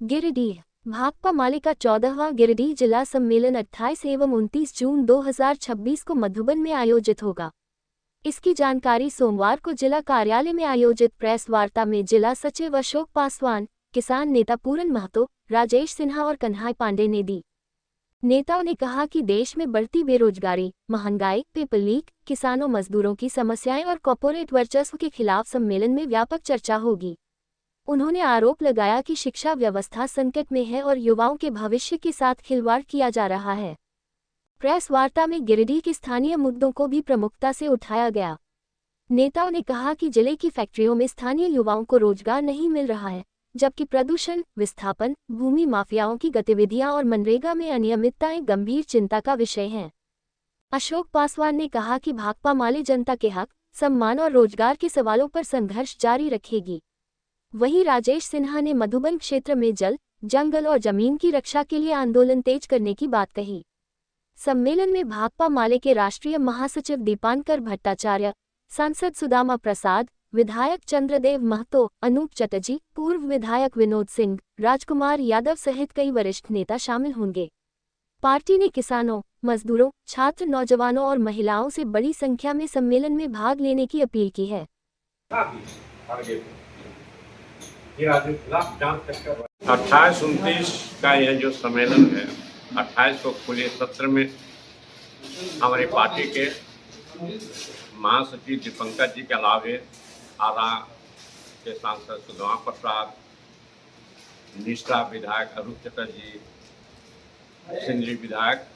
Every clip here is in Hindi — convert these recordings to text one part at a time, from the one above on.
गिरिडीह भाकपा माले का 14वां गिरिडीह जिला सम्मेलन 28 एवं 29 जून 2026 को मधुबन में आयोजित होगा। इसकी जानकारी सोमवार को जिला कार्यालय में आयोजित प्रेस वार्ता में जिला सचिव अशोक पासवान, किसान नेता पूरन महतो, राजेश सिन्हा और कन्हाई पांडे ने दी। नेताओं ने कहा कि देश में बढ़ती बेरोजगारी, महंगाई, पेपर लीक, किसानों मजदूरों की समस्याएं और कॉर्पोरेट वर्चस्व के खिलाफ सम्मेलन में व्यापक चर्चा होगी। उन्होंने आरोप लगाया कि शिक्षा व्यवस्था संकट में है और युवाओं के भविष्य के साथ खिलवाड़ किया जा रहा है। प्रेस वार्ता में गिरिडीह के स्थानीय मुद्दों को भी प्रमुखता से उठाया गया। नेताओं ने कहा कि जिले की फैक्ट्रियों में स्थानीय युवाओं को रोजगार नहीं मिल रहा है, जबकि प्रदूषण, विस्थापन, भूमि माफियाओं की गतिविधियां और मनरेगा में अनियमितताएं गंभीर चिंता का विषय हैं। अशोक पासवान ने कहा कि भाकपा माले जनता के हक, सम्मान और रोजगार के सवालों पर संघर्ष जारी रखेगी। वहीं राजेश सिन्हा ने मधुबन क्षेत्र में जल, जंगल और जमीन की रक्षा के लिए आंदोलन तेज करने की बात कही। सम्मेलन में भाकपा माले के राष्ट्रीय महासचिव दीपांकर भट्टाचार्य, सांसद सुदामा प्रसाद, विधायक चंद्रदेव महतो, अनूप चटर्जी, पूर्व विधायक विनोद सिंह, राजकुमार यादव सहित कई वरिष्ठ नेता शामिल होंगे। पार्टी ने किसानों, मजदूरों, छात्र, नौजवानों और महिलाओं से बड़ी संख्या में सम्मेलन में भाग लेने की अपील की है। 28-29 का यह जो सम्मेलन है, 28 को खुले सत्र में हमारी पार्टी के महासचिव दीपंकर जी के अलावे आरा के सांसद सुदामा प्रसाद, निष्ठा विधायक अनूप चटर्जी, सिंगली विधायक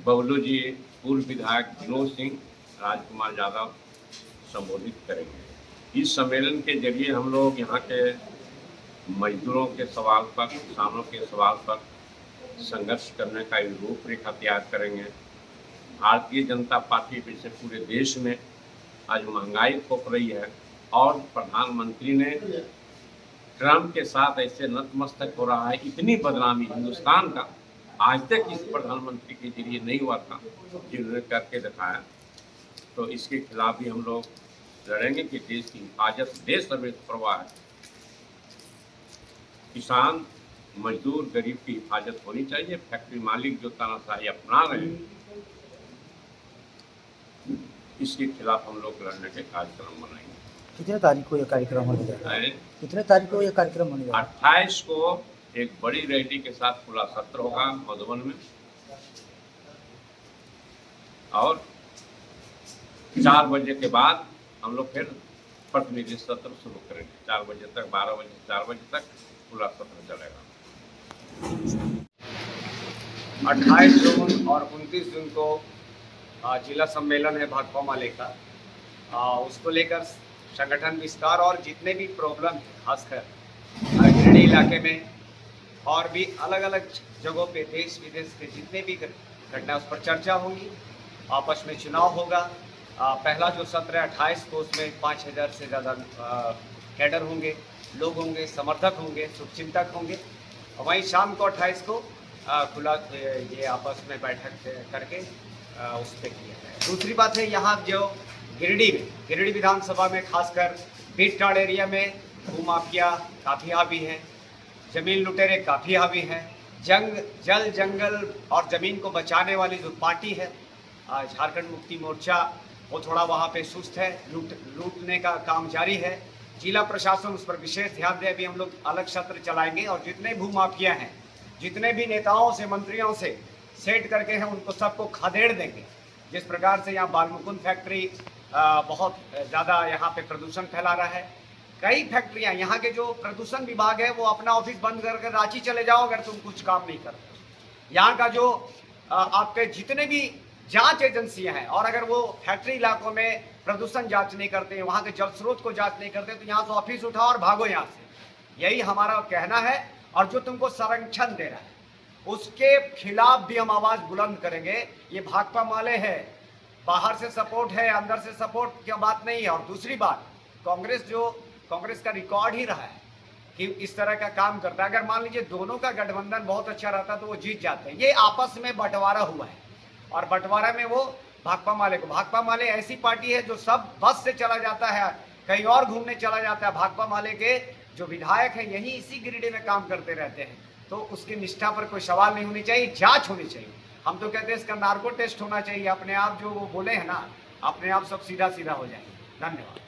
बबलू जी, पूर्व विधायक विनोद सिंह, राजकुमार यादव संबोधित करेंगे। इस सम्मेलन के जरिए हम लोग यहाँ के मजदूरों के सवाल पर, किसानों के सवाल पर संघर्ष करने का एक रूपरेखा तैयार करेंगे। भारतीय जनता पार्टी वैसे पूरे देश में आज महंगाई थोप रही है और प्रधानमंत्री ने ट्रम्प के साथ ऐसे नतमस्तक हो रहा है। इतनी बदनामी हिंदुस्तान का आज तक इस प्रधानमंत्री के जरिए नहीं हुआ था जिन्होंने करके दिखाया। तो इसके खिलाफ भी हम लोग लड़ेंगे कि देश की हिफाजत देश सर्वोच्च प्रवाह है। किसान, मजदूर, गरीब की हिफाजत होनी चाहिए। फैक्ट्री मालिक जो तानाशाही अपना रहे हैं, इसके खिलाफ हम लोग लड़ने के कार्यक्रम बनाएंगे। कितने तारीख को यह कार्यक्रम होने जा रहा है? कितने तारीख को यह कार्यक्रम होने जा रहा है? 28 को एक बड़ी रैली के साथ खुला सत्र होगा मधुबन में और 4 बजे के बाद हम लोग फिर प्रतिनिधि सत्र शुरू करेंगे। 4 बजे तक, 12 बजे से 4 बजे तक खुला सत्र चलेगा। 28 जून और 29 जून को जिला सम्मेलन है भाकपा माले का। उसको लेकर संगठन विस्तार और जितने भी प्रॉब्लम है, खासकर गिरिडीह इलाके में और भी अलग अलग जगहों पे देश विदेश के जितने भी घटना, उस पर चर्चा होगी। आपस में चुनाव होगा। पहला जो सत्र है 28 को, उसमें 5000 से ज़्यादा कैडर होंगे, लोग होंगे, समर्थक होंगे, शुभचिंतक होंगे। और वहीं शाम को 28 को खुला ये आपस में बैठक करके उस पर किया जाए। दूसरी बात है, यहाँ जो गिरिडीह विधानसभा में खासकर बीटटाड़ एरिया में भूमाफिया काफ़ी हावी हैं, जमीन लुटेरे काफ़ी हावी हैं। जल, जंगल और ज़मीन को बचाने वाली जो पार्टी है झारखंड मुक्ति मोर्चा, वो थोड़ा वहाँ पे सुस्त है, लूटने का काम जारी है। जिला प्रशासन उस पर विशेष ध्यान दे। अभी हम लोग अलग सत्र चलाएंगे और जितने भूमाफिया हैं, जितने भी नेताओं से, मंत्रियों से सेट करके हैं, उनको सबको खदेड़ देंगे। जिस प्रकार से यहाँ बालमुकुंद फैक्ट्री बहुत ज़्यादा यहाँ पे प्रदूषण फैला रहा है। कई फैक्ट्रियाँ, यहाँ के जो प्रदूषण विभाग है वो अपना ऑफिस बंद करके रांची चले जाओ अगर तुम कुछ काम नहीं करते। यहाँ का जो आपके जितने भी जांच एजेंसियां हैं, और अगर वो फैक्ट्री इलाकों में प्रदूषण जांच नहीं करते, वहाँ के जल स्रोत को जांच नहीं करते, तो यहाँ से ऑफिस उठाओ और भागो यहाँ से। यही हमारा कहना है। और जो तुमको संरक्षण दे रहा है उसके खिलाफ भी हम आवाज़ बुलंद करेंगे। ये भाकपा माले है, बाहर से सपोर्ट है, अंदर से सपोर्ट की बात नहीं है। और दूसरी बात, कांग्रेस का रिकॉर्ड ही रहा है कि इस तरह का काम करता है। अगर मान लीजिए दोनों का गठबंधन बहुत अच्छा रहता तो वो जीत जाते हैं। ये आपस में बंटवारा हुआ है और बंटवारे में वो भाकपा माले ऐसी पार्टी है जो सब बस से चला जाता है कहीं और घूमने चला जाता है। भाकपा माले के जो विधायक हैं यही इसी गिरिडीह में काम करते रहते हैं, तो उसकी निष्ठा पर कोई सवाल नहीं होनी चाहिए, जांच होनी चाहिए। हम तो कहते हैं इसका नार्को टेस्ट होना चाहिए, अपने आप जो वो बोले हैं ना, अपने आप सब सीधा सीधा हो जाएंगे। धन्यवाद।